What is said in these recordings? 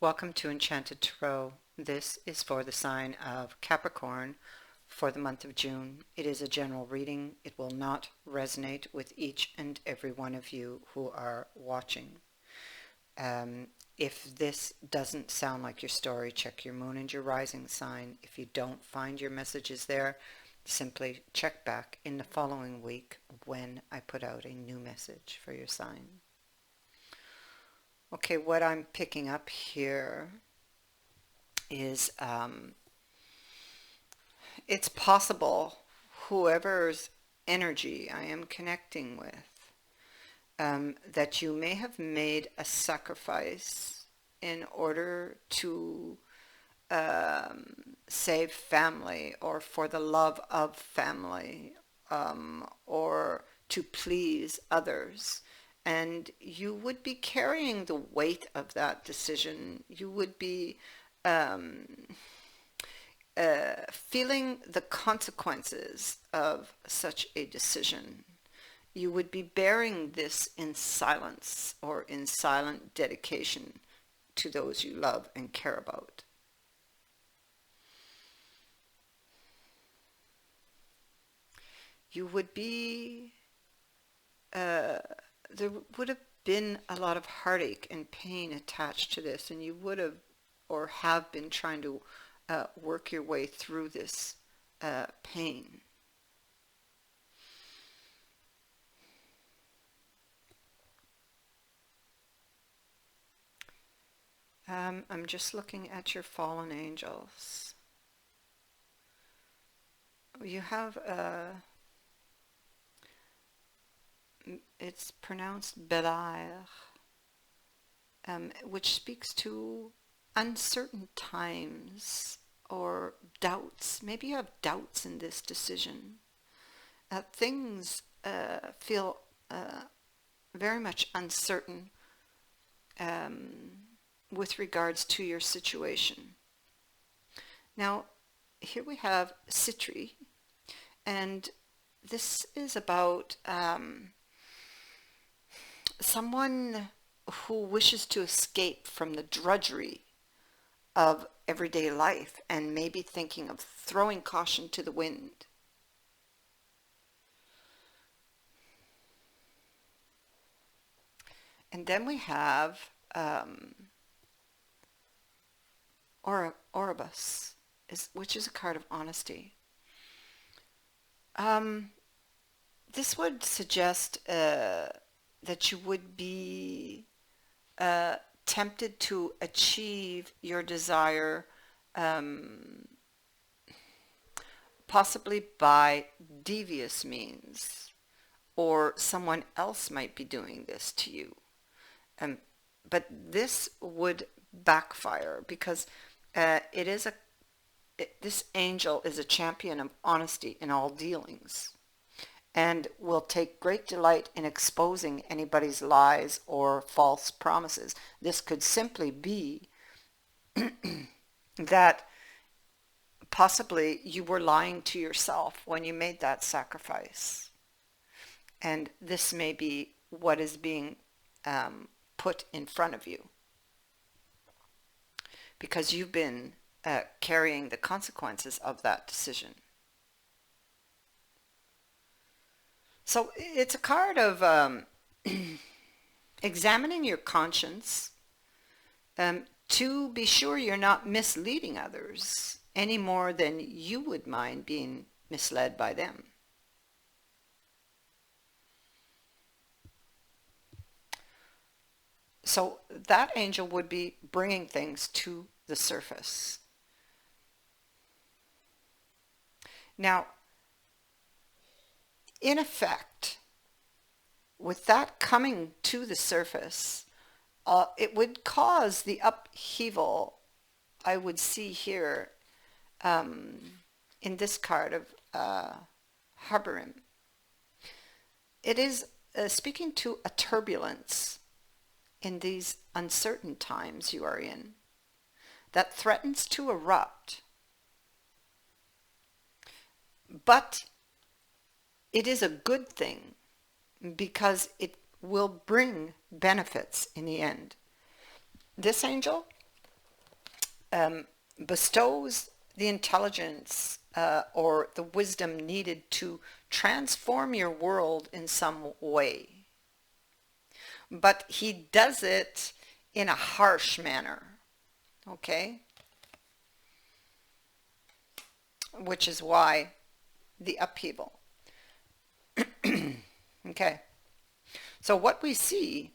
Welcome to Enchanted Tarot. This is for the sign of Capricorn for the month of June. It is a general reading. It will not resonate with each and every one of you who are watching. If this doesn't sound like your story, check your moon and your rising sign. If you don't find your messages there, simply check back in the following week when I put out a new message for your sign. Okay, what I'm picking up here is it's possible whoever's energy I am connecting with, that you may have made a sacrifice in order to save family, or for the love of family, or to please others. And you would be carrying the weight of that decision. You would be feeling the consequences of such a decision. You would be bearing this in silence, or in silent dedication to those you love and care about. You would be there would have been a lot of heartache and pain attached to this, and you would have or have been trying to work your way through this pain. I'm just looking at your fallen angels. You have it's pronounced Belair, which speaks to uncertain times or doubts. Maybe you have doubts in this decision. Things feel very much uncertain with regards to your situation. Now, here we have Citri, and this is about someone who wishes to escape from the drudgery of everyday life and maybe thinking of throwing caution to the wind. And then we have Oribus, which is a card of honesty. This would suggest that you would be tempted to achieve your desire, possibly by devious means, or someone else might be doing this to you. But this would backfire, because this angel is a champion of honesty in all dealings, and will take great delight in exposing anybody's lies or false promises. This could simply be that possibly you were lying to yourself when you made that sacrifice. And this may be what is being put in front of you, because you've been carrying the consequences of that decision. So it's a card of examining your conscience, to be sure you're not misleading others any more than you would mind being misled by them. So that angel would be bringing things to the surface. Now, in effect, with that coming to the surface, it would cause the upheaval I would see here in this card of Harborim. It is speaking to a turbulence in these uncertain times you are in that threatens to erupt. But it is a good thing, because it will bring benefits in the end. This angel bestows the intelligence or the wisdom needed to transform your world in some way. But he does it in a harsh manner, okay? Which is why the upheaval. Okay. So what we see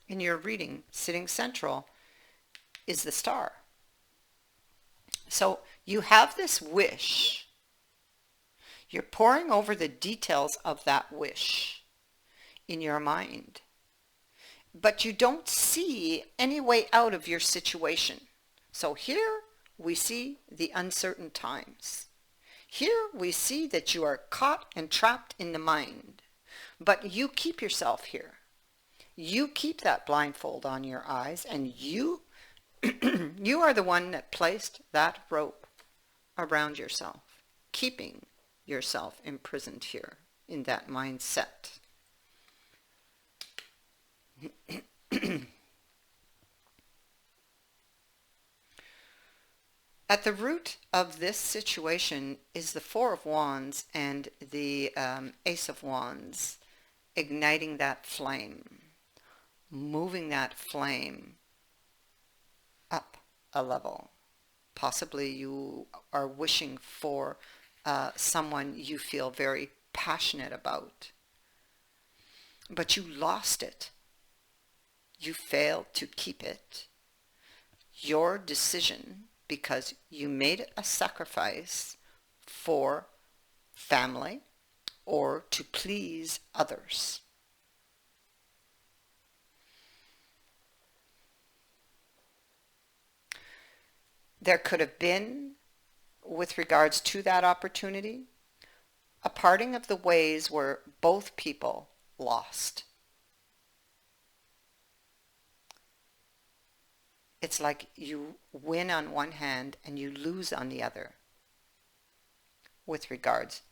in your reading, sitting central, is the star. So you have this wish. You're poring over the details of that wish in your mind. But you don't see any way out of your situation. So here we see the uncertain times. Here we see that you are caught and trapped in the mind. But you keep yourself here. You keep that blindfold on your eyes, and you you are the one that placed that rope around yourself, keeping yourself imprisoned here in that mindset. At the root of this situation is the Four of Wands and the Ace of Wands, igniting that flame, moving that flame up a level. Possibly you are wishing for someone you feel very passionate about, but you lost it. You failed to keep it. Your decision, because you made a sacrifice for family or to please others. There could have been, with regards to that opportunity, a parting of the ways where both people lost. It's like you win on one hand and you lose on the other with regards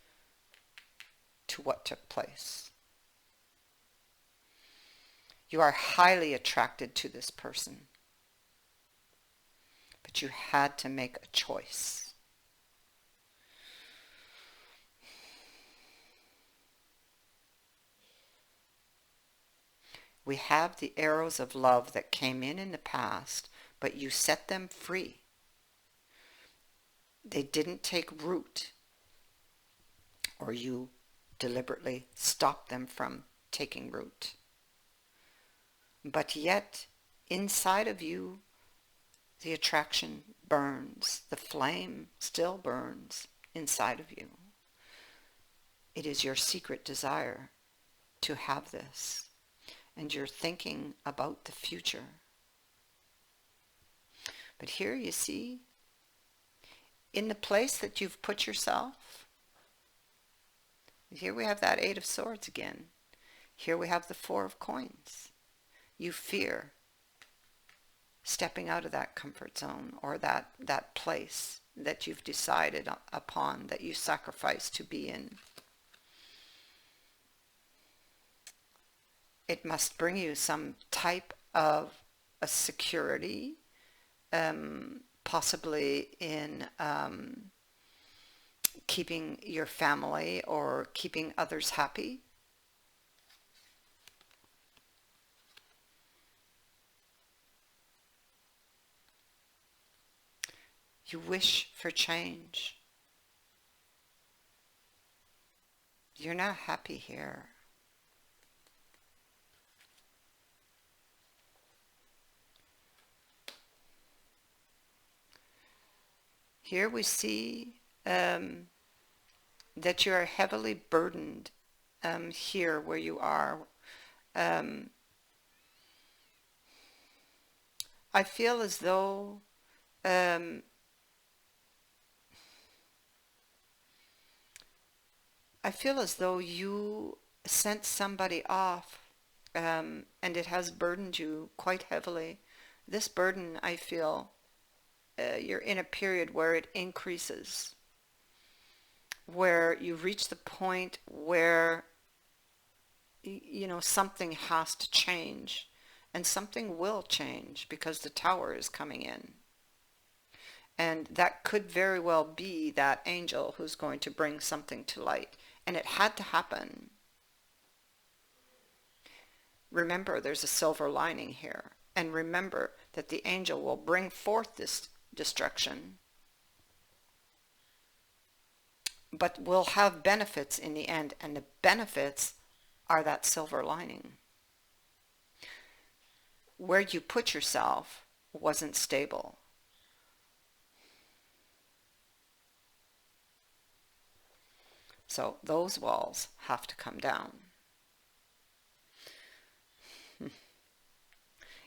to what took place. You are highly attracted to this person, but you had to make a choice. We have the arrows of love that came in the past, but you set them free. They didn't take root, or you deliberately stopped them from taking root. But yet, inside of you, the attraction burns. The flame still burns inside of you. It is your secret desire to have this, and you're thinking about the future. But here you see, in the place that you've put yourself, here we have that Eight of Swords again. Here we have the Four of Coins. You fear stepping out of that comfort zone or that place that you've decided upon, that you sacrifice to be in. It must bring you some type of a security, possibly in keeping your family or keeping others happy. You wish for change. You're not happy here. Here we see that you are heavily burdened here where you are. I feel as though you sent somebody off and it has burdened you quite heavily. This burden, I feel, you're in a period where it increases, where you reach the point where something has to change, and something will change because the Tower is coming in. And that could very well be that angel who's going to bring something to light. And it had to happen. Remember, there's a silver lining here. And remember that the angel will bring forth this destruction, but will have benefits in the end. And the benefits are that silver lining. Where you put yourself wasn't stable. So those walls have to come down.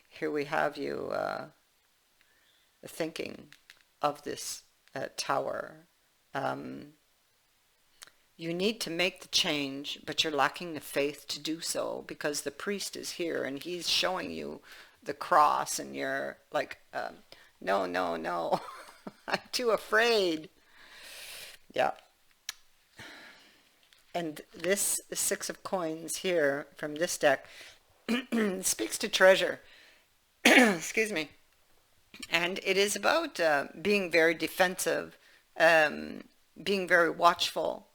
Here we have you thinking of this tower. You need to make the change, but you're lacking the faith to do so, because the priest is here and he's showing you the cross, and you're like, no, no, no, I'm too afraid. Yeah. And this Six of Coins here from this deck speaks to treasure. Excuse me. And it is about being very defensive, being very watchful,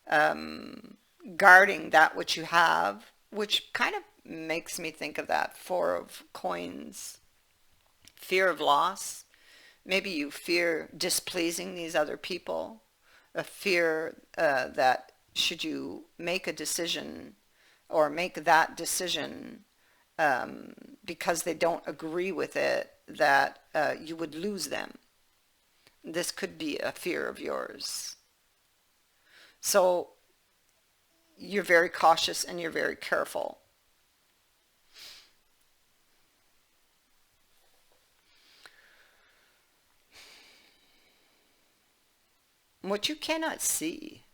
guarding that which you have, which kind of makes me think of that Four of Coins. Fear of loss. Maybe you fear displeasing these other people. A fear that should you make a decision or make that decision because they don't agree with it, that you would lose them. This could be a fear of yours. So you're very cautious and you're very careful. What you cannot see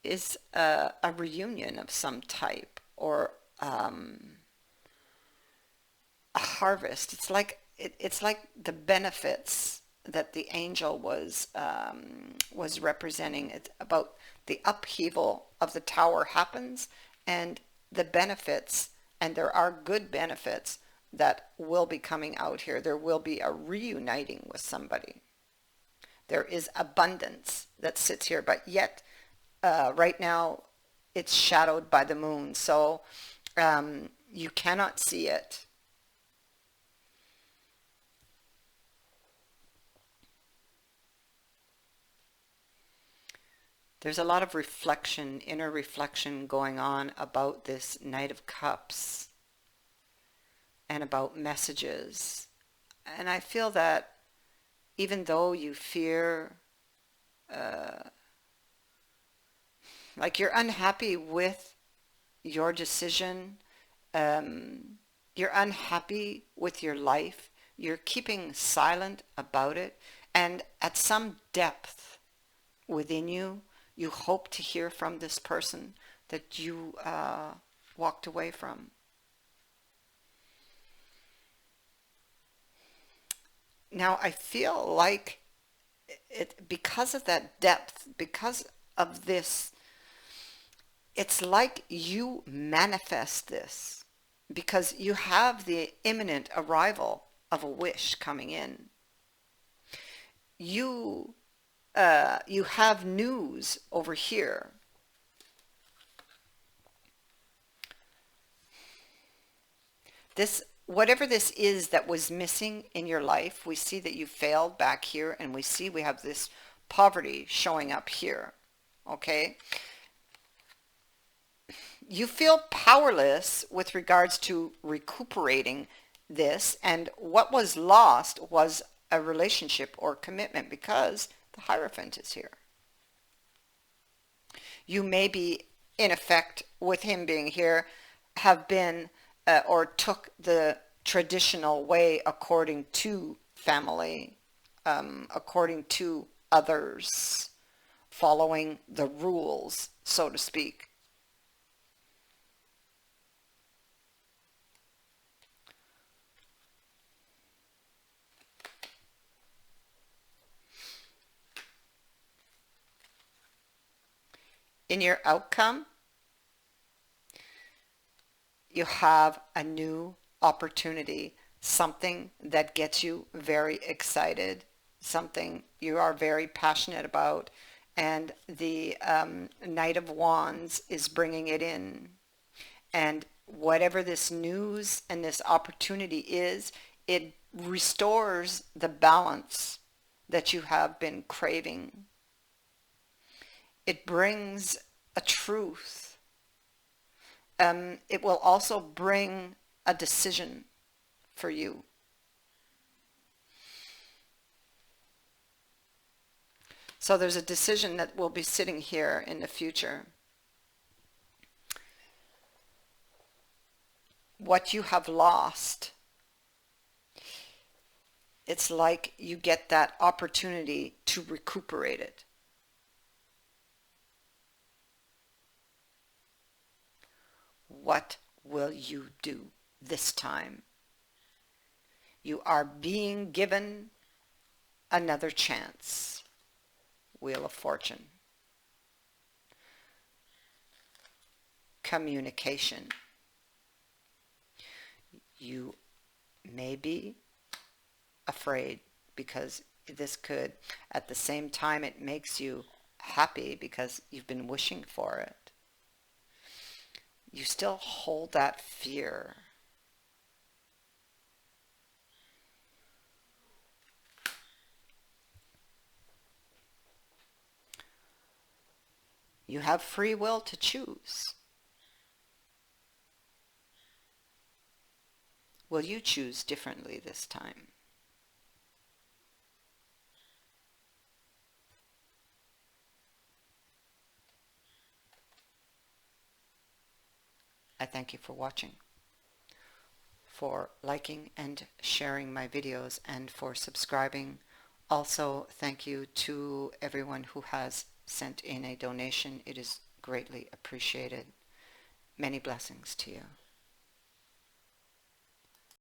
is a reunion of some type, or a harvest. It's like the benefits that the angel was representing. It's about the upheaval of the tower happens, and the benefits, and there are good benefits that will be coming out here. There will be a reuniting with somebody. There is abundance that sits here, but yet right now it's shadowed by the moon, so you cannot see it. There's a lot of reflection, inner reflection going on about this Knight of Cups and about messages. And I feel that even though you fear, like you're unhappy with your decision, you're unhappy with your life, you're keeping silent about it, and at some depth within you, you hope to hear from this person that you walked away from. Now I feel like it, because of that depth, because of this, it's like you manifest this because you have the imminent arrival of a wish coming in. You have news over here. This, whatever this is that was missing in your life, we see that you failed back here, and we see we have this poverty showing up here. Okay? You feel powerless with regards to recuperating this, and what was lost was a relationship or commitment, because the Hierophant is here. You may be, in effect, with him being here, have been or took the traditional way according to family, according to others, following the rules, so to speak. In your outcome, you have a new opportunity something that gets you very excited, something you are very passionate about, and the Knight of Wands is bringing it in. And whatever this news and this opportunity is, it restores the balance that you have been craving. It brings a truth. It will also bring a decision for you. So there's a decision that will be sitting here in the future. What you have lost, it's like you get that opportunity to recuperate it. What will you do this time? You are being given another chance. Wheel of Fortune. Communication. You may be afraid because this could, at the same time, it makes you happy because you've been wishing for it. You still hold that fear. You have free will to choose. Will you choose differently this time? I thank you for watching, for liking and sharing my videos, and for subscribing. Also, thank you to everyone who has sent in a donation. It is greatly appreciated. Many blessings to you.